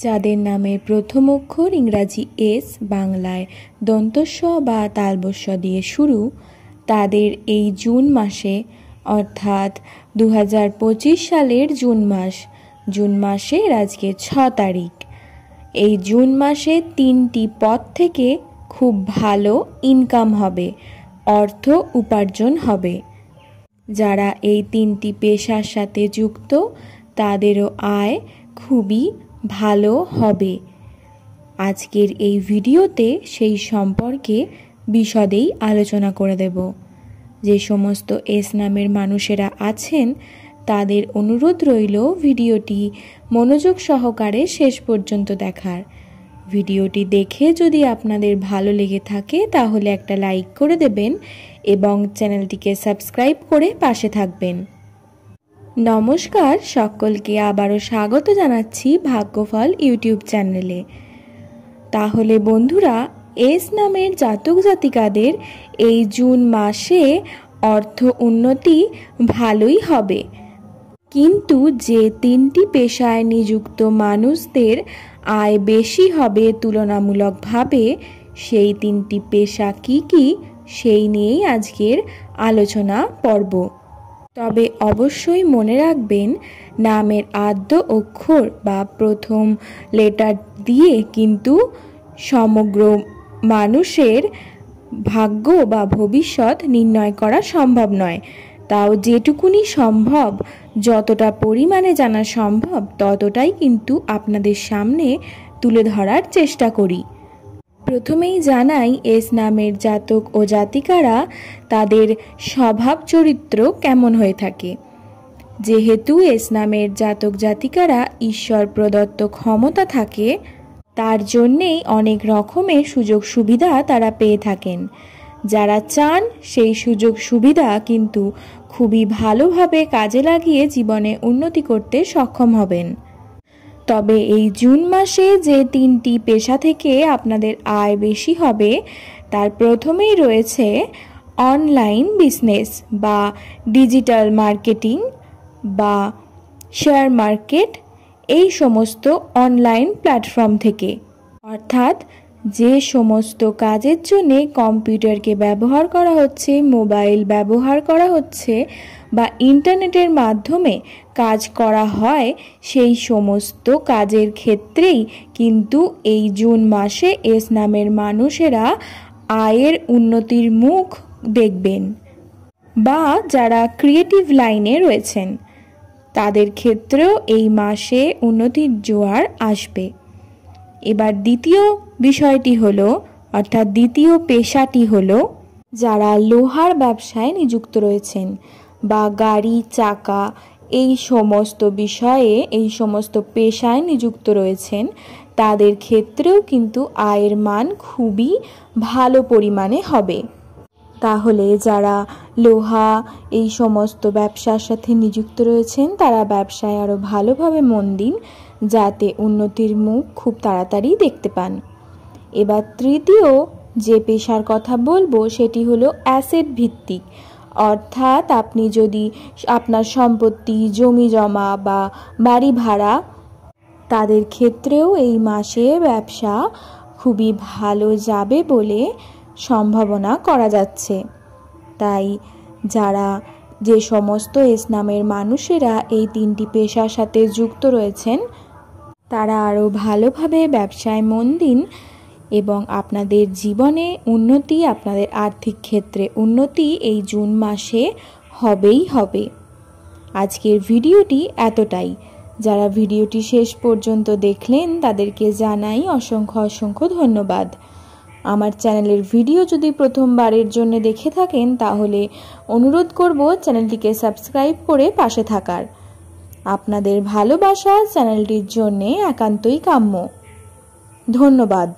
যাদের নামের প্রথম অক্ষর ইংরাজি এস, বাংলায় দন্তস্ব বা তালবস্য দিয়ে শুরু, তাদের এই জুন মাসে অর্থাৎ 2025 সালের জুন মাসের আজকে 6 তারিখ, এই জুন মাসে 3টি পথ থেকে খুব ভালো ইনকাম হবে, অর্থ উপার্জন হবে। যারা এই 3টি পেশার সাথে যুক্ত তাদেরও আয় খুবই ভালো হবে। আজকের এই ভিডিওতে সেই সম্পর্কে বিশদেই আলোচনা করে দেব। যে সমস্ত এস নামের মানুষেরা আছেন তাদের অনুরোধ রইল ভিডিওটি মনোযোগ সহকারে শেষ পর্যন্ত দেখার। ভিডিওটি দেখে যদি আপনাদের ভালো লেগে থাকে তাহলে একটা লাইক করে দেবেন এবং চ্যানেলটিকে সাবস্ক্রাইব করে পাশে থাকবেন। নমস্কার, সকলকে আবারও স্বাগত জানাচ্ছি ভাগ্যফল ইউটিউব চ্যানেলে। তাহলে বন্ধুরা, এস নামের জাতক জাতিকাদের এই জুন মাসে অর্থ উন্নতি ভালোই হবে, কিন্তু যে 3টি পেশায় নিযুক্ত মানুষদের আয় বেশি হবে তুলনামূলকভাবে, সেই 3টি পেশা কি কি সেই নিয়েই আজকের আলোচনা পর্ব। তবে অবশ্যই মনে রাখবেন, নামের আদ্য অক্ষর বা প্রথম লেটার দিয়ে কিন্তু সমগ্র মানুষের ভাগ্য বা ভবিষ্যৎ নির্ণয় করা সম্ভব নয়। তাও যেটুকুনি সম্ভব, যতটা পরিমাণে জানা সম্ভব ততটাই কিন্তু আপনাদের সামনে তুলে ধরার চেষ্টা করি। প্রথমেই জানাই এস নামের জাতক ও জাতিকারা তাদের স্বভাব চরিত্র কেমন হয়ে থাকে। যেহেতু এস নামের জাতক জাতিকারা ঈশ্বর প্রদত্ত ক্ষমতা থাকে, তার জন্যেই অনেক রকমের সুযোগ সুবিধা তারা পেয়ে থাকেন। যারা চান সেই সুযোগ সুবিধা কিন্তু খুবই ভালোভাবে কাজে লাগিয়ে জীবনে উন্নতি করতে সক্ষম হবেন। তবে এই জুন মাসে যে 3টি পেশা থেকে আপনাদের আয় বেশি হবে তার প্রথমেই রয়েছে অনলাইন বিজনেস বা ডিজিটাল মার্কেটিং বা শেয়ার মার্কেট, এই সমস্ত অনলাইন প্ল্যাটফর্ম থেকে। অর্থাৎ যে সমস্ত কাজের জন্যে কম্পিউটারকে ব্যবহার করা হচ্ছে, মোবাইল ব্যবহার করা হচ্ছে বা ইন্টারনেটের মাধ্যমে কাজ করা হয়, সেই সমস্ত কাজের ক্ষেত্রেই কিন্তু এই জুন মাসে এস নামের মানুষেরা আয়ের উন্নতির মুখ দেখবেন। বা যারা ক্রিয়েটিভ লাইনে রয়েছেন তাদের ক্ষেত্রেও এই মাসে উন্নতির জোয়ার আসবে। এবার দ্বিতীয় বিষয়টি হলো, অর্থাৎ দ্বিতীয় পেশাটি হলো যারা লোহার ব্যবসায় নিযুক্ত রয়েছেন বা গাড়ি চাকা এই সমস্ত বিষয়ে, এই সমস্ত পেশায় নিযুক্ত রয়েছেন, তাদের ক্ষেত্রেও কিন্তু আয়ের মান খুবই ভালো পরিমাণে হবে। তাহলে যারা লোহা এই সমস্ত ব্যবসার সাথে নিযুক্ত রয়েছেন তারা ব্যবসায় আরও ভালোভাবে মন দিন, যাতে উন্নতির মুখ খুব তাড়াতাড়ি দেখতে পান। এবার তৃতীয় যে পেশার কথা বলবো সেটি হলো অ্যাসেট ভিত্তিক। অর্থাৎ আপনি যদি আপনার সম্পত্তি, জমি জমা বা বাড়ি ভাড়া, তাদের ক্ষেত্রেও এই মাসে ব্যবসা খুবই ভালো যাবে বলে সম্ভাবনা করা যাচ্ছে। তাই যারা যে সমস্ত এস নামের মানুষেরা এই 3টি পেশার সাথে যুক্ত রয়েছেন তারা আরও ভালোভাবে ব্যবসায় মন দিন এবং আপনাদের জীবনে উন্নতি, আপনাদের আর্থিক ক্ষেত্রে উন্নতি এই জুন মাসে হবেই হবে। আজকের ভিডিওটি এতটাই। যারা ভিডিওটি শেষ পর্যন্ত দেখলেন তাদেরকে জানাই অসংখ্য অসংখ্য ধন্যবাদ। আমার চ্যানেলের ভিডিও যদি প্রথমবারের জন্য দেখে থাকেন তাহলে অনুরোধ করব চ্যানেলটিকে সাবস্ক্রাইব করে পাশে থাকার। আপনাদের ভালোবাসা চ্যানেলটির জন্যে একান্তই কাম্য। ধন্যবাদ।